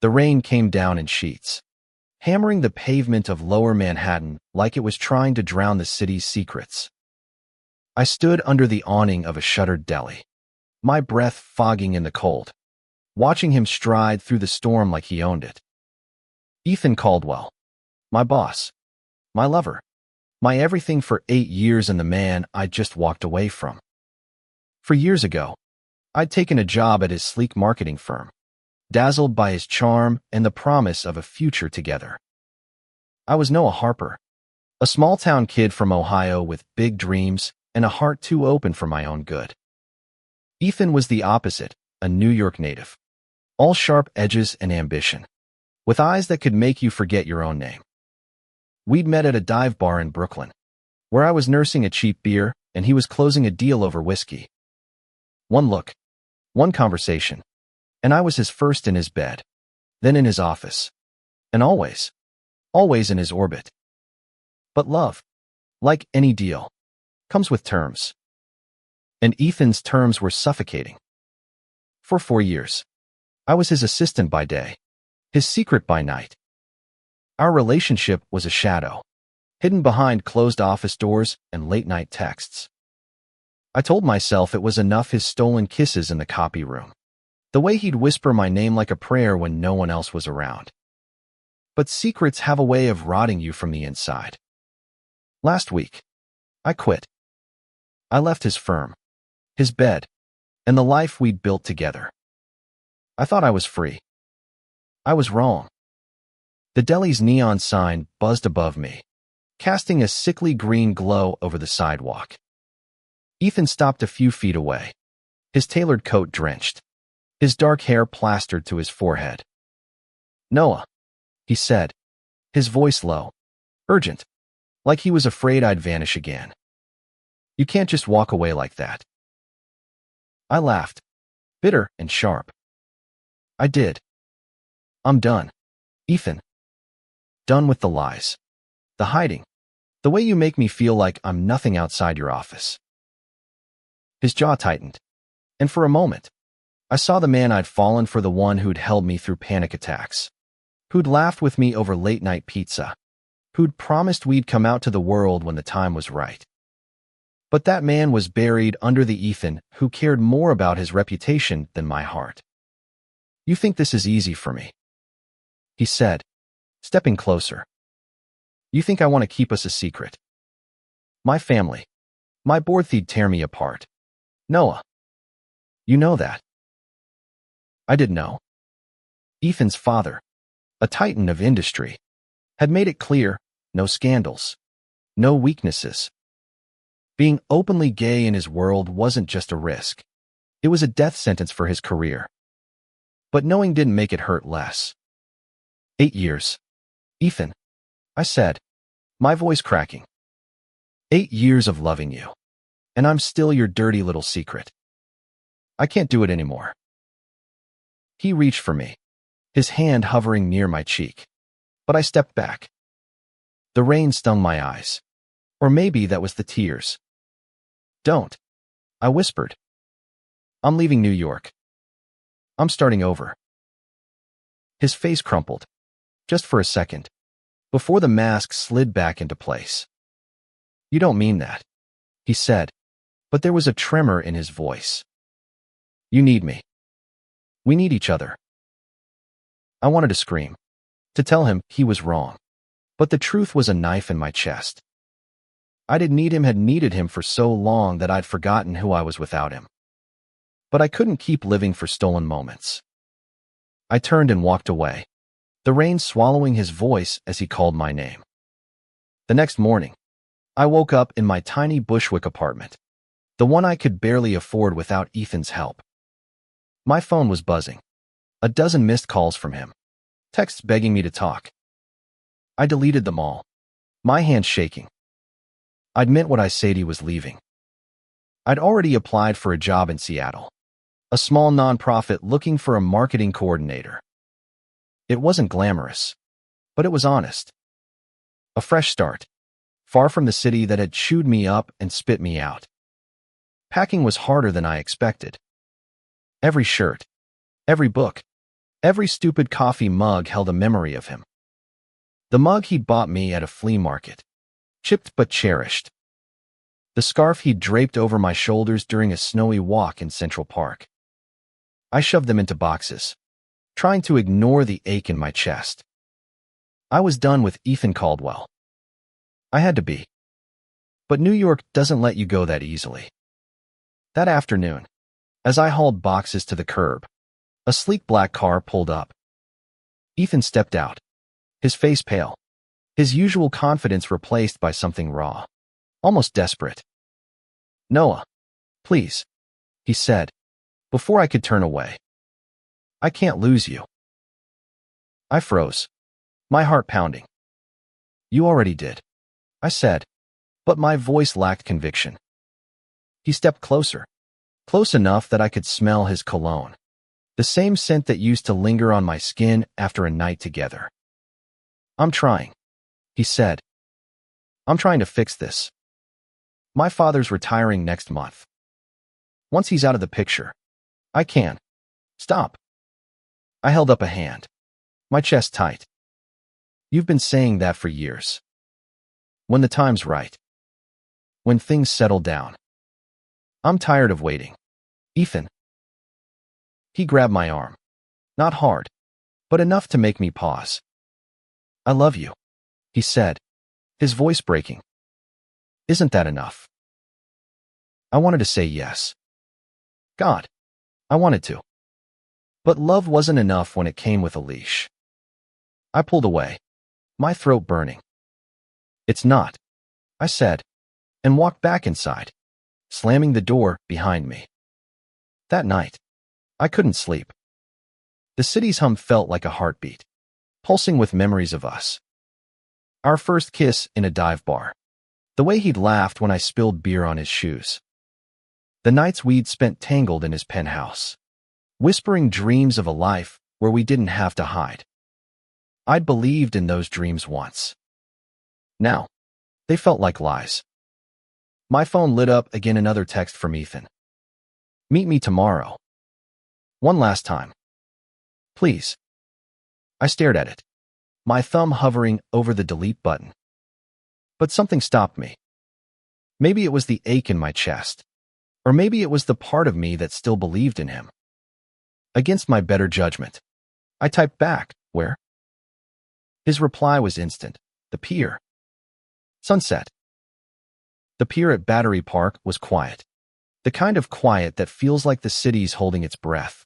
The rain came down in sheets, hammering the pavement of Lower Manhattan like it was trying to drown the city's secrets. I stood under the awning of a shuttered deli, my breath fogging in the cold, watching him stride through the storm like he owned it. Ethan Caldwell, my boss, my lover, my everything for 8 years, and the man I'd just walked away from. 4 years ago, I'd taken a job at his sleek marketing firm, dazzled by his charm and the promise of a future together. I was Noah Harper, a small-town kid from Ohio with big dreams and a heart too open for my own good. Ethan was the opposite, a New York native, all sharp edges and ambition, with eyes that could make you forget your own name. We'd met at a dive bar in Brooklyn, where I was nursing a cheap beer and he was closing a deal over whiskey. One look, one conversation, and I was his first in his bed, then in his office, and always in his orbit. But love, like any deal, comes with terms. And Ethan's terms were suffocating. For 4 years, I was his assistant by day, his secret by night. Our relationship was a shadow, hidden behind closed office doors and late-night texts. I told myself it was enough his stolen kisses in the copy room, the way he'd whisper my name like a prayer when no one else was around. But secrets have a way of rotting you from the inside. Last week, I quit. I left his firm, his bed, and the life we'd built together. I thought I was free. I was wrong. The deli's neon sign buzzed above me, casting a sickly green glow over the sidewalk. Ethan stopped a few feet away, his tailored coat drenched, his dark hair plastered to his forehead. "Noah," he said, his voice low, urgent, like he was afraid I'd vanish again. "You can't just walk away like that." I laughed, bitter and sharp. "I did. I'm done, Ethan. Done with the lies, the hiding, the way you make me feel like I'm nothing outside your office." His jaw tightened, and for a moment, I saw the man I'd fallen for, the one who'd held me through panic attacks, who'd laughed with me over late-night pizza, who'd promised we'd come out to the world when the time was right. But that man was buried under the Ethan who cared more about his reputation than my heart. "You think this is easy for me?" he said, stepping closer. "You think I want to keep us a secret? My family, my board, they'd tear me apart. Noah, you know that." I didn't know. Ethan's father, a titan of industry, had made it clear, no scandals, no weaknesses. Being openly gay in his world wasn't just a risk. It was a death sentence for his career. But knowing didn't make it hurt less. 8 years. "Ethan," I said, my voice cracking. 8 years of loving you, and I'm still your dirty little secret. I can't do it anymore." He reached for me, his hand hovering near my cheek, but I stepped back. The rain stung my eyes, or maybe that was the tears. "Don't," I whispered. "I'm leaving New York. I'm starting over." His face crumpled, just for a second, before the mask slid back into place. "You don't mean that," he said, but there was a tremor in his voice. "You need me. We need each other." I wanted to scream, to tell him he was wrong, but the truth was a knife in my chest. I didn't need him, had needed him for so long that I'd forgotten who I was without him. But I couldn't keep living for stolen moments. I turned and walked away, the rain swallowing his voice as he called my name. The next morning, I woke up in my tiny Bushwick apartment, the one I could barely afford without Ethan's help. My phone was buzzing, a dozen missed calls from him, texts begging me to talk. I deleted them all, my hands shaking. I'd meant what I said. He was leaving. I'd already applied for a job in Seattle, a small nonprofit looking for a marketing coordinator. It wasn't glamorous, but it was honest. A fresh start, far from the city that had chewed me up and spit me out. Packing was harder than I expected. Every shirt, every book, Every stupid coffee mug held a memory of him. The mug he'd bought me at a flea market, chipped but cherished. The scarf he'd draped over my shoulders during a snowy walk in Central Park. I shoved them into boxes, trying to ignore the ache in my chest. I was done with Ethan Caldwell. I had to be. But New York doesn't let you go that easily. That afternoon, as I hauled boxes to the curb, a sleek black car pulled up. Ethan stepped out, his face pale, his usual confidence replaced by something raw, almost desperate. "Noah, please," he said, before I could turn away. "I can't lose you." I froze, my heart pounding. "You already did," I said, but my voice lacked conviction. He stepped closer, close enough that I could smell his cologne, the same scent that used to linger on my skin after a night together. "I'm trying," he said. "I'm trying to fix this. My father's retiring next month. Once he's out of the picture, I can't stop." I held up a hand, my chest tight. "You've been saying that for years. When the time's right. When things settle down. I'm tired of waiting. Ethan." He grabbed my arm. Not hard, but enough to make me pause. "I love you," he said, his voice breaking. "Isn't that enough?" I wanted to say yes. God, I wanted to. But love wasn't enough when it came with a leash. I pulled away, my throat burning. "It's not," I said, and walked back inside, slamming the door behind me. That night, I couldn't sleep. The city's hum felt like a heartbeat, pulsing with memories of us. Our first kiss in a dive bar. The way he'd laughed when I spilled beer on his shoes. The nights we'd spent tangled in his penthouse, whispering dreams of a life where we didn't have to hide. I'd believed in those dreams once. Now, they felt like lies. My phone lit up again, another text from Ethan. "Meet me tomorrow. One last time. Please." I stared at it, my thumb hovering over the delete button. But something stopped me. Maybe it was the ache in my chest, or maybe it was the part of me that still believed in him. Against my better judgment, I typed back, "Where?" His reply was instant. "The pier. Sunset." The pier at Battery Park was quiet. The kind of quiet that feels like the city's holding its breath.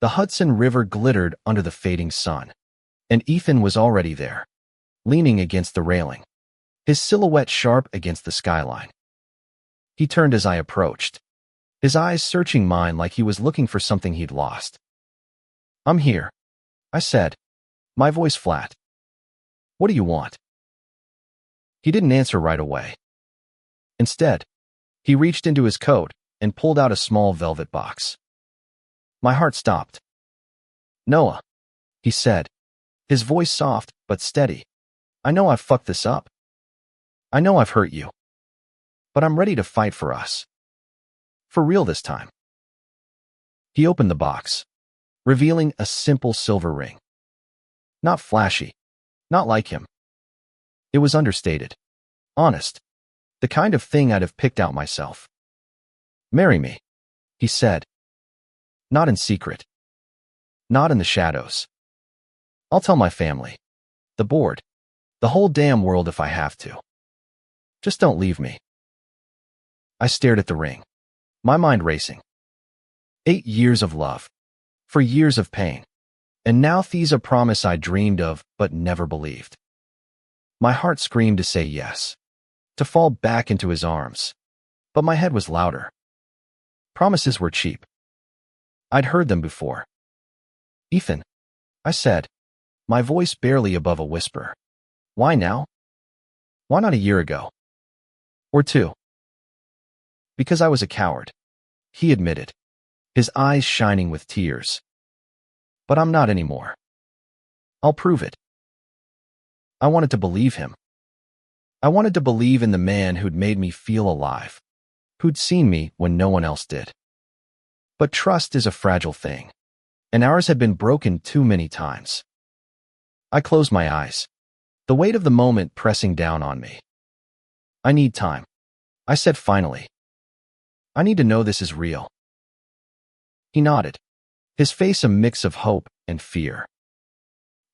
The Hudson River glittered under the fading sun, and Ethan was already there, leaning against the railing, his silhouette sharp against the skyline. He turned as I approached, his eyes searching mine like he was looking for something he'd lost. "I'm here," I said, my voice flat. "What do you want?" He didn't answer right away. Instead, he reached into his coat and pulled out a small velvet box. My heart stopped. "Noah," he said, his voice soft but steady. "I know I've fucked this up. I know I've hurt you. But I'm ready to fight for us. For real this time." He opened the box, revealing a simple silver ring. Not flashy, not like him. It was understated, honest, the kind of thing I'd have picked out myself. "Marry me," he said. "Not in secret. Not in the shadows. I'll tell my family, the board, the whole damn world if I have to. Just don't leave me." I stared at the ring, my mind racing. 8 years of love, for years of pain, and now these a promise I dreamed of but never believed. My heart screamed to say yes, to fall back into his arms, but my head was louder. Promises were cheap. I'd heard them before. "Ethan," I said, my voice barely above a whisper. "Why now? Why not a year ago? Or 2? "Because I was a coward," he admitted, his eyes shining with tears. "But I'm not anymore. I'll prove it." I wanted to believe him. I wanted to believe in the man who'd made me feel alive, who'd seen me when no one else did. But trust is a fragile thing. and ours had been broken too many times. I closed my eyes, the weight of the moment pressing down on me. I need time, I said finally. I need to know this is real. He nodded, his face a mix of hope and fear.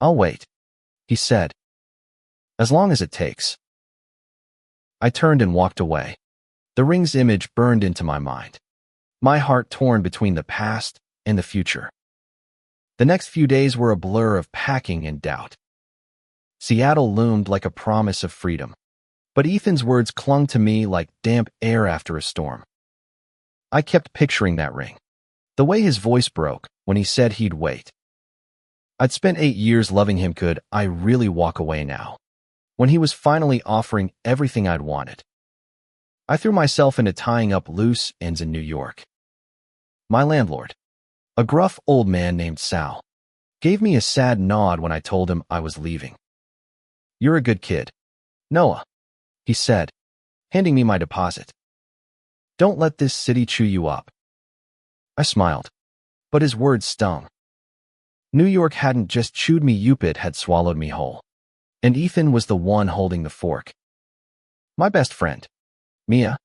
I'll wait, he said. As long as it takes. I turned and walked away. The ring's image burned into my mind, my heart torn between the past and the future. The next few days were a blur of packing and doubt. Seattle loomed like a promise of freedom, but Ethan's words clung to me like damp air after a storm. I kept picturing that ring, the way his voice broke when he said he'd wait. I'd spent 8 years loving him. Could I really walk away now, when he was finally offering everything I'd wanted? I threw myself into tying up loose ends in New York. My landlord, a gruff old man named Sal, gave me a sad nod when I told him I was leaving. You're a good kid, Noah, he said, handing me my deposit. Don't let this city chew you up. I smiled, but his words stung. New York hadn't just chewed me up, it had swallowed me whole. And Ethan was the one holding the fork. My best friend, Mia,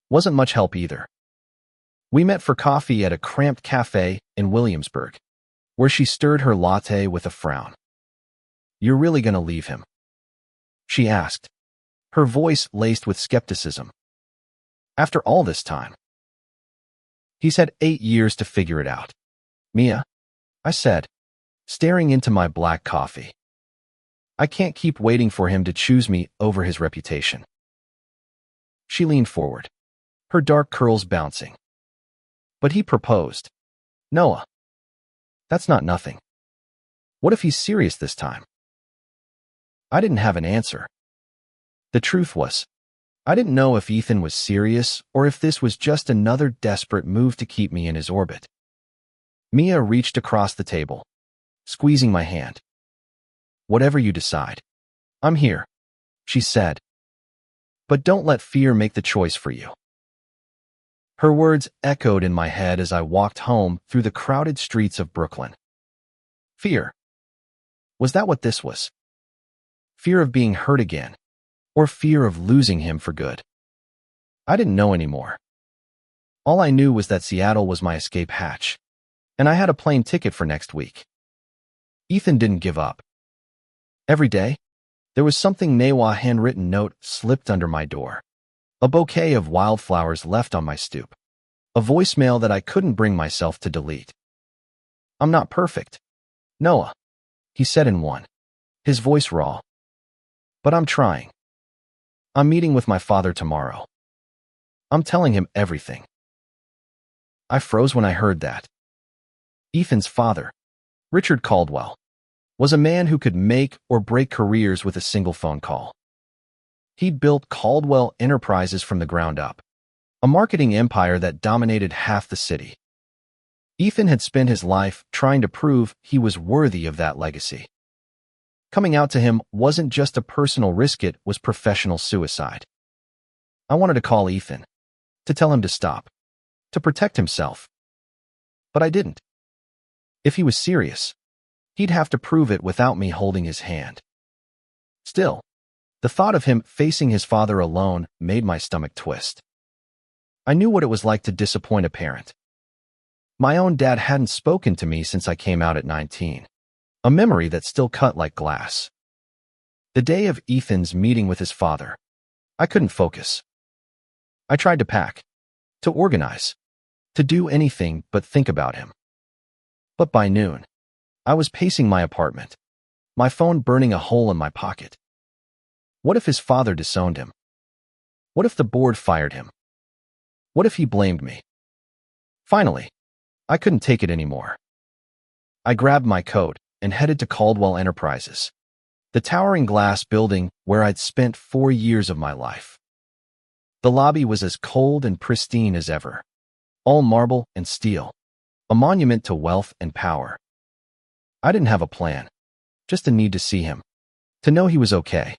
wasn't much help either. We met for coffee at a cramped cafe in Williamsburg, where she stirred her latte with a frown. You're really gonna leave him? She asked, her voice laced with skepticism. After all this time? He's had 8 years to figure it out. Mia, I said, staring into my black coffee. I can't keep waiting for him to choose me over his reputation. She leaned forward, her dark curls bouncing. But he proposed. Noah, that's not nothing. What if he's serious this time? I didn't have an answer. The truth was, I didn't know if Ethan was serious or if this was just another desperate move to keep me in his orbit. Mia reached across the table, squeezing my hand. Whatever you decide, I'm here, she said. But don't let fear make the choice for you. Her words echoed in my head as I walked home through the crowded streets of Brooklyn. Fear. Was that what this was? Fear of being hurt again, or fear of losing him for good? I didn't know anymore. All I knew was that Seattle was my escape hatch, and I had a plane ticket for next week. Ethan didn't give up. Every day, there was something Newa handwritten note slipped under my door. A bouquet of wildflowers left on my stoop. A voicemail that I couldn't bring myself to delete. I'm not perfect, Noah, he said in one, his voice raw. But I'm trying. I'm meeting with my father tomorrow. I'm telling him everything. I froze when I heard that. Ethan's father, Richard Caldwell, was a man who could make or break careers with a single phone call. He'd built Caldwell Enterprises from the ground up, a marketing empire that dominated half the city. Ethan had spent his life trying to prove he was worthy of that legacy. Coming out to him wasn't just a personal risk, it was professional suicide. I wanted to call Ethan, to tell him to stop, to protect himself. But I didn't. If he was serious, he'd have to prove it without me holding his hand. Still, the thought of him facing his father alone made my stomach twist. I knew what it was like to disappoint a parent. My own dad hadn't spoken to me since I came out at 19, a memory that still cut like glass. The day of Ethan's meeting with his father, I couldn't focus. I tried to pack, to organize, to do anything but think about him. But by noon, I was pacing my apartment, my phone burning a hole in my pocket. What if his father disowned him? What if the board fired him? What if he blamed me? Finally, I couldn't take it anymore. I grabbed my coat and headed to Caldwell Enterprises, the towering glass building where I'd spent 4 years of my life. The lobby was as cold and pristine as ever, all marble and steel, a monument to wealth and power. I didn't have a plan, just a need to see him, to know he was okay.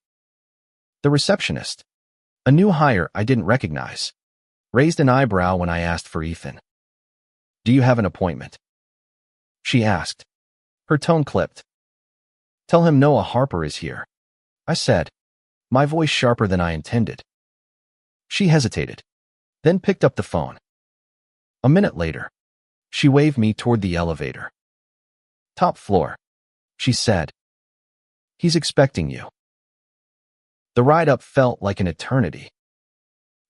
The receptionist, a new hire I didn't recognize, raised an eyebrow when I asked for Ethan. Do you have an appointment? she asked. Her tone clipped. Tell him Noah Harper is here, I said, my voice sharper than I intended. She hesitated, then picked up the phone. A minute later, she waved me toward the elevator. Top floor, she said. He's expecting you. The ride up felt like an eternity.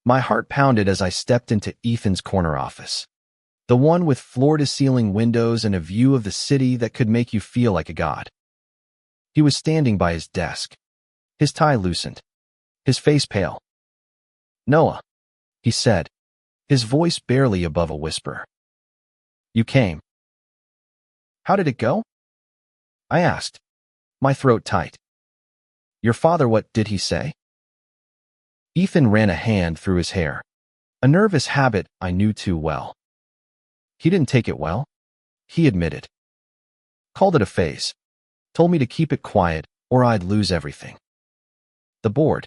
My heart pounded as I stepped into Ethan's corner office, the one with floor-to-ceiling windows and a view of the city that could make you feel like a god. He was standing by his desk, his tie loosened, his face pale. Noah, he said, his voice barely above a whisper. You came. How did it go? I asked, my throat tight. Your father, what did he say? Ethan ran a hand through his hair, a nervous habit I knew too well. He didn't take it well, he admitted. Called it a phase. Told me to keep it quiet or I'd lose everything. The board,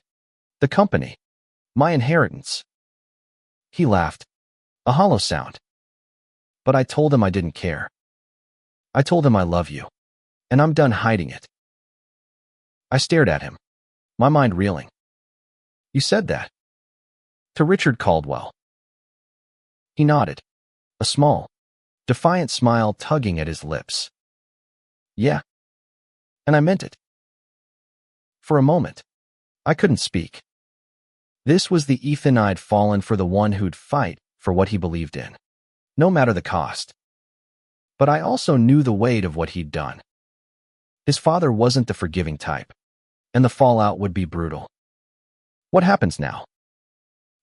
the company, my inheritance. He laughed, a hollow sound. But I told him I didn't care. I told him I love you, and I'm done hiding it. I stared at him, my mind reeling. You said that? To Richard Caldwell. He nodded, a small, defiant smile tugging at his lips. Yeah. And I meant it. For a moment, I couldn't speak. This was the Ethan I'd fallen for, the one who'd fight for what he believed in, no matter the cost. But I also knew the weight of what he'd done. His father wasn't the forgiving type, and the fallout would be brutal. What happens now?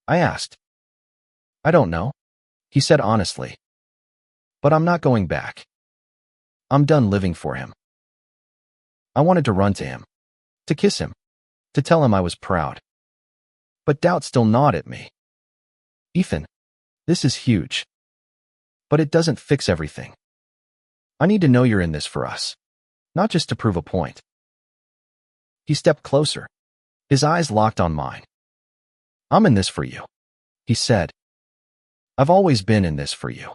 I asked. I don't know, he said honestly. But I'm not going back. I'm done living for him. I wanted to run to him, to kiss him, to tell him I was proud. But doubt still gnawed at me. Ethan, this is huge. But it doesn't fix everything. I need to know you're in this for us, not just to prove a point. He stepped closer, his eyes locked on mine. I'm in this for you, he said. I've always been in this for you.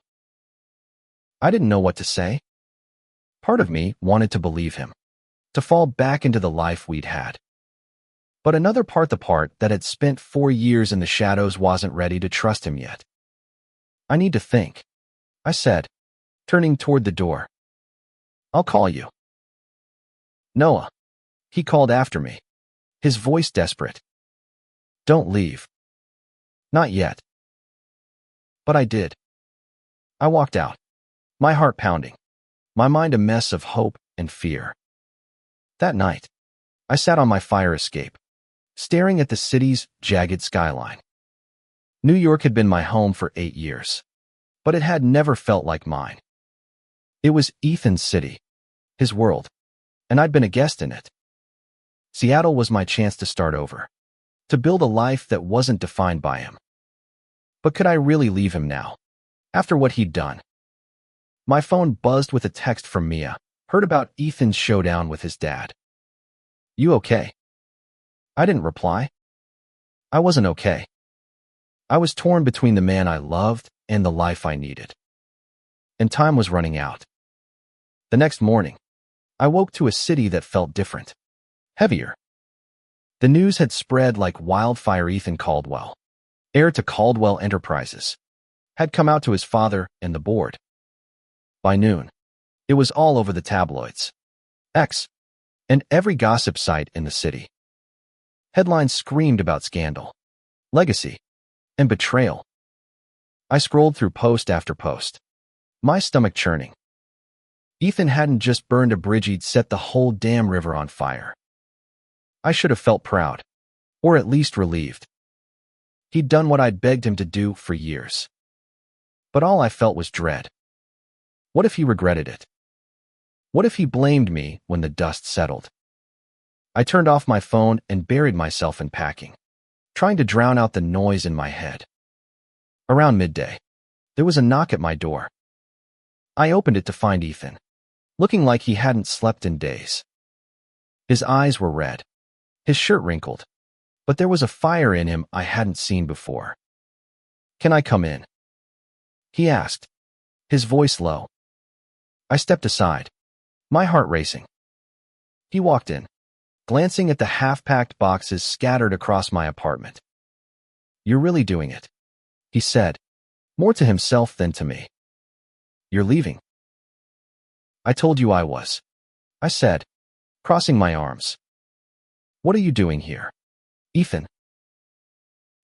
I didn't know what to say. Part of me wanted to believe him, to fall back into the life we'd had. But another part, the part that had spent 4 years in the shadows, wasn't ready to trust him yet. I need to think, I said, turning toward the door. I'll call you. Noah, he called after me, his voice desperate. Don't leave. Not yet. But I did. I walked out, my heart pounding, my mind a mess of hope and fear. That night, I sat on my fire escape, staring at the city's jagged skyline. New York had been my home for 8 years, but it had never felt like mine. It was Ethan's city, his world, and I'd been a guest in it. Seattle was my chance to start over, to build a life that wasn't defined by him. But could I really leave him now, after what he'd done? My phone buzzed with a text from Mia, heard about Ethan's showdown with his dad. You okay? I didn't reply. I wasn't okay. I was torn between the man I loved and the life I needed. And time was running out. The next morning, I woke to a city that felt different, heavier. The news had spread like wildfire. Ethan Caldwell, heir to Caldwell Enterprises, had come out to his father and the board. By noon, it was all over the tabloids, X, and every gossip site in the city. Headlines screamed about scandal, legacy, and betrayal. I scrolled through post after post, my stomach churning. Ethan hadn't just burned a bridge, he'd set the whole damn river on fire. I should have felt proud, or at least relieved. He'd done what I'd begged him to do for years. But all I felt was dread. What if he regretted it? What if he blamed me when the dust settled? I turned off my phone and buried myself in packing, trying to drown out the noise in my head. Around midday, there was a knock at my door. I opened it to find Ethan, looking like he hadn't slept in days. His eyes were red, his shirt wrinkled, but there was a fire in him I hadn't seen before. Can I come in? He asked, his voice low. I stepped aside, my heart racing. He walked in, glancing at the half-packed boxes scattered across my apartment. "You're really doing it," he said, more to himself than to me. "You're leaving." "I told you I was," I said, crossing my arms. "What are you doing here, Ethan?"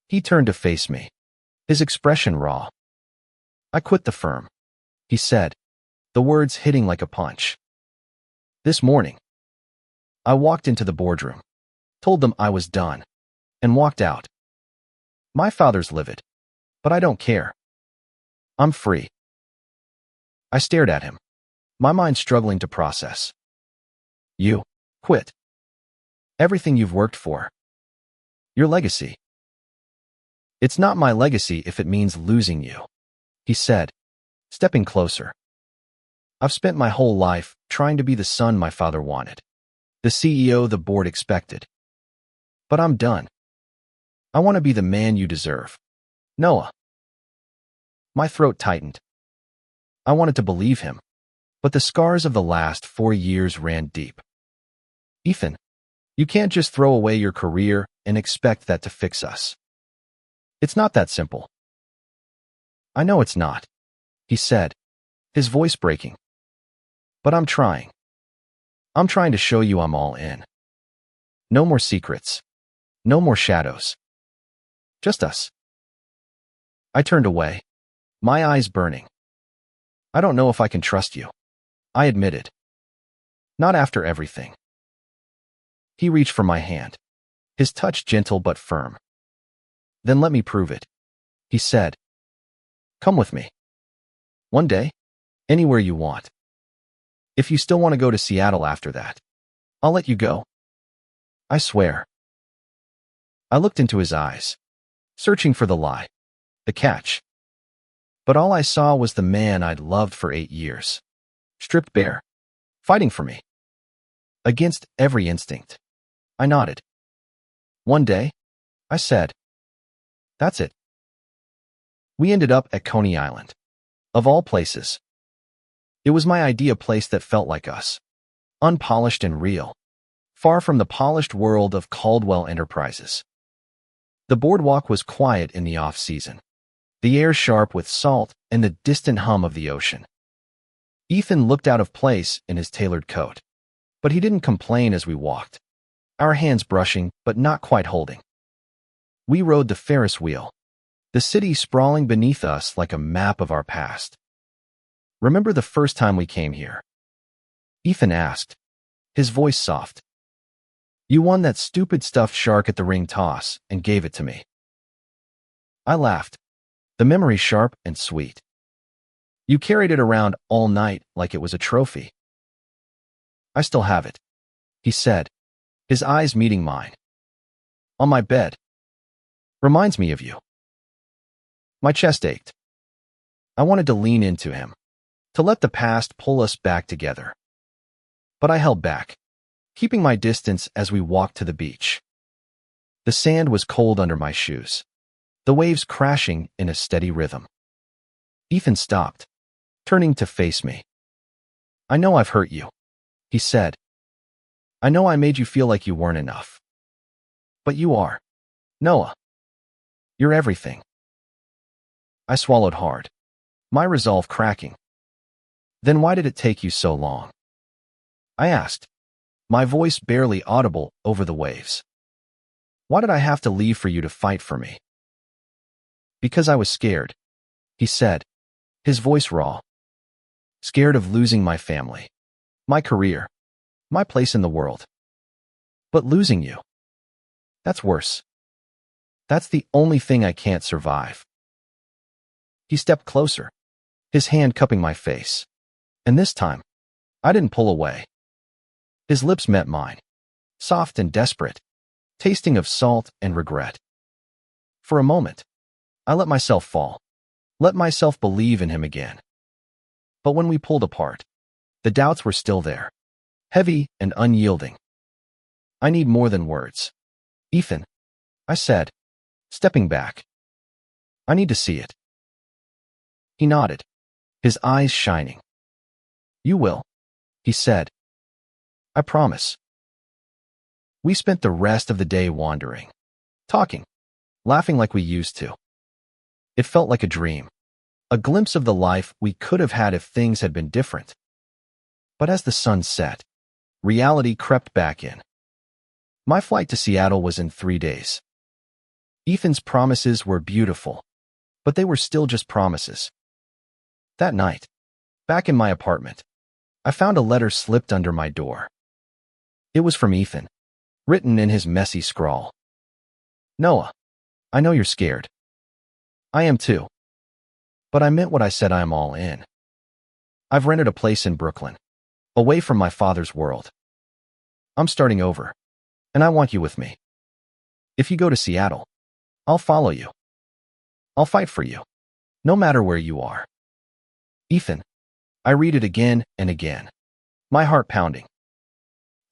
He turned to face me, his expression raw. "I quit the firm," he said, the words hitting like a punch. "This morning." I walked into the boardroom, told them I was done, and walked out. My father's livid, but I don't care. I'm free. I stared at him, my mind struggling to process. "You quit everything you've worked for. Your legacy." "It's not my legacy if it means losing you," he said, stepping closer. "I've spent my whole life trying to be the son my father wanted, the CEO the board expected. But I'm done. I want to be the man you deserve, Noah." My throat tightened. I wanted to believe him, but the scars of the last 4 years ran deep. "Ethan, you can't just throw away your career and expect that to fix us. It's not that simple." "I know it's not," he said, his voice breaking. "But I'm trying. I'm trying to show you I'm all in. No more secrets. No more shadows. Just us." I turned away, my eyes burning. "I don't know if I can trust you," I admitted. "Not after everything." He reached for my hand, his touch gentle but firm. "Then let me prove it," he said. "Come with me. One day, anywhere you want. If you still want to go to Seattle after that, I'll let you go. I swear." I looked into his eyes, searching for the lie, the catch. But all I saw was the man I'd loved for 8 years, stripped bare, fighting for me. Against every instinct. I nodded. "One day," I said. "That's it." We ended up at Coney Island, of all places. It was my idea place that felt like us, unpolished and real, far from the polished world of Caldwell Enterprises. The boardwalk was quiet in the off-season, the air sharp with salt and the distant hum of the ocean. Ethan looked out of place in his tailored coat, but he didn't complain as we walked, our hands brushing but not quite holding. We rode the Ferris wheel, the city sprawling beneath us like a map of our past. "Remember the first time we came here?" Ethan asked, his voice soft. "You won that stupid stuffed shark at the ring toss and gave it to me." I laughed, the memory sharp and sweet. "You carried it around all night like it was a trophy." "I still have it," he said, his eyes meeting mine. "On my bed. Reminds me of you." My chest ached. I wanted to lean into him, to let the past pull us back together. But I held back, keeping my distance as we walked to the beach. The sand was cold under my shoes, the waves crashing in a steady rhythm. Ethan stopped, turning to face me. "I know I've hurt you," he said. "I know I made you feel like you weren't enough. But you are, Noah. You're everything." I swallowed hard, my resolve cracking. "Then why did it take you so long?" I asked, my voice barely audible over the waves. "Why did I have to leave for you to fight for me?" "Because I was scared," he said, his voice raw. "Scared of losing my family, my career, my place in the world. But losing you, that's worse. That's the only thing I can't survive." He stepped closer, his hand cupping my face. And this time, I didn't pull away. His lips met mine, soft and desperate, tasting of salt and regret. For a moment, I let myself fall, let myself believe in him again. But when we pulled apart, the doubts were still there, heavy and unyielding. "I need more than words, Ethan," I said, stepping back. "I need to see it." He nodded, his eyes shining. You will, he said. I promise. We spent the rest of the day wandering, talking, laughing like we used to. It felt like a dream, a glimpse of the life we could have had if things had been different. But as the sun set, reality crept back in. My flight to Seattle was in 3 days. Ethan's promises were beautiful, but they were still just promises. That night, back in my apartment, I found a letter slipped under my door. It was from Ethan, written in his messy scrawl. Noah, I know you're scared. I am too. But I meant what I said. I am all in. I've rented a place in Brooklyn, away from my father's world. I'm starting over, and I want you with me. If you go to Seattle, I'll follow you. I'll fight for you, no matter where you are. Ethan, I read it again and again, my heart pounding.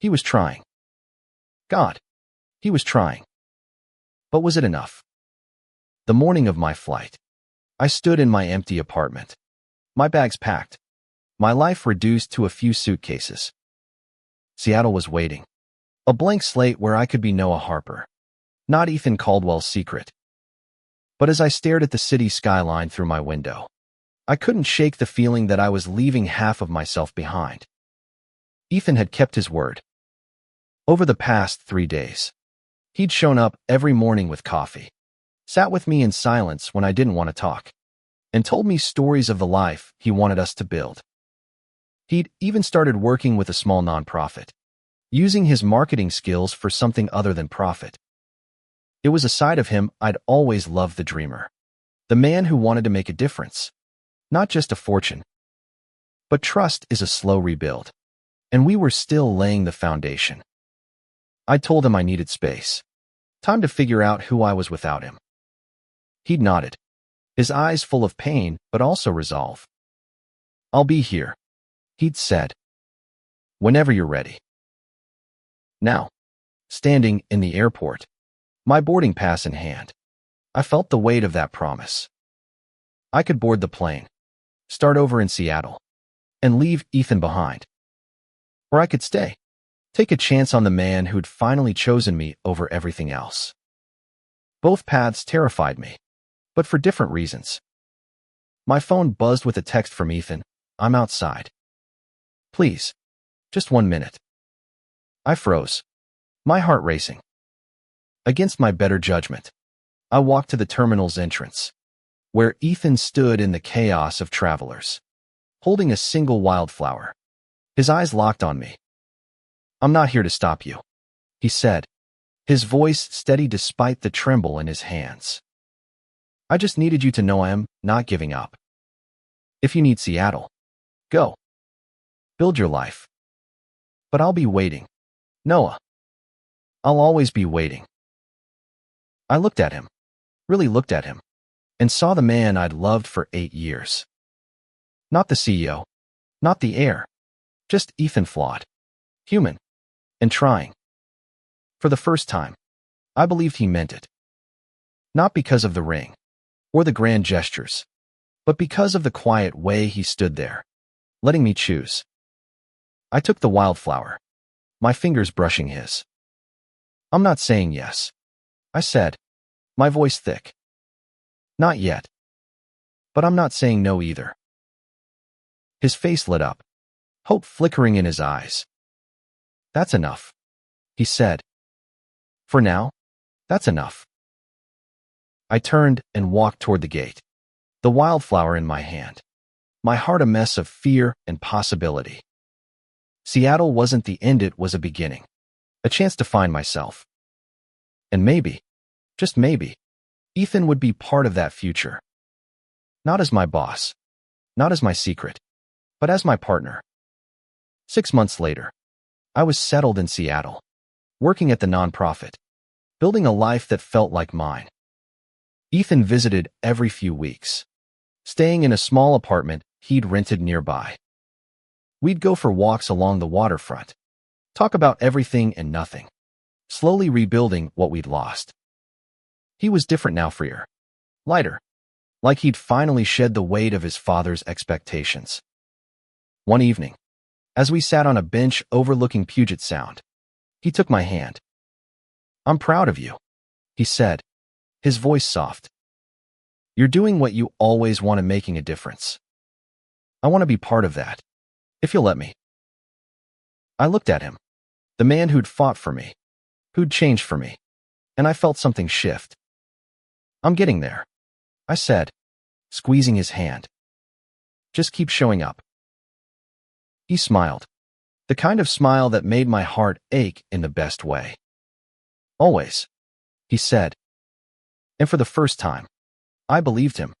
He was trying. God, he was trying. But was it enough? The morning of my flight, I stood in my empty apartment, my bags packed, my life reduced to a few suitcases. Seattle was waiting, a blank slate where I could be Noah Harper, not Ethan Caldwell's secret. But as I stared at the city skyline through my window, I couldn't shake the feeling that I was leaving half of myself behind. Ethan had kept his word. Over the past 3 days, he'd shown up every morning with coffee, sat with me in silence when I didn't want to talk, and told me stories of the life he wanted us to build. He'd even started working with a small nonprofit, using his marketing skills for something other than profit. It was a side of him I'd always loved, the dreamer, the man who wanted to make a difference, not just a fortune. But trust is a slow rebuild, and we were still laying the foundation. I told him I needed space, time to figure out who I was without him. He'd nodded, his eyes full of pain but also resolve. I'll be here, he'd said, whenever you're ready. Now, standing in the airport, my boarding pass in hand, I felt the weight of that promise. I could board the plane, start over in Seattle, and leave Ethan behind. Or I could stay, take a chance on the man who'd finally chosen me over everything else. Both paths terrified me, but for different reasons. My phone buzzed with a text from Ethan. I'm outside. Please, just 1 minute. I froze, my heart racing. Against my better judgment, I walked to the terminal's entrance, where Ethan stood in the chaos of travelers, holding a single wildflower, his eyes locked on me. I'm not here to stop you, he said, his voice steady despite the tremble in his hands. I just needed you to know I am not giving up. If you need Seattle, go. Build your life. But I'll be waiting. Noah. I'll always be waiting. I looked at him, really looked at him, and saw the man I'd loved for 8 years. Not the CEO, not the heir, just Ethan, flawed, human, and trying. For the first time, I believed he meant it. Not because of the ring, or the grand gestures, but because of the quiet way he stood there, letting me choose. I took the wildflower, my fingers brushing his. I'm not saying yes, I said, my voice thick. Not yet. But I'm not saying no either. His face lit up, hope flickering in his eyes. That's enough, he said. For now, that's enough. I turned and walked toward the gate, the wildflower in my hand, my heart a mess of fear and possibility. Seattle wasn't the end, it was a beginning, a chance to find myself. And maybe, just maybe, Ethan would be part of that future. Not as my boss, not as my secret, but as my partner. 6 months later, I was settled in Seattle, working at the nonprofit, building a life that felt like mine. Ethan visited every few weeks, staying in a small apartment he'd rented nearby. We'd go for walks along the waterfront, talk about everything and nothing, slowly rebuilding what we'd lost. He was different now, freer, lighter, like he'd finally shed the weight of his father's expectations. One evening, as we sat on a bench overlooking Puget Sound, he took my hand. "I'm proud of you," he said, his voice soft. "You're doing what you always wanted, making a difference. I want to be part of that, if you'll let me." I looked at him, the man who'd fought for me, who'd changed for me, and I felt something shift. "I'm getting there," I said, squeezing his hand. "Just keep showing up." He smiled, the kind of smile that made my heart ache in the best way. "Always," he said. And for the first time, I believed him.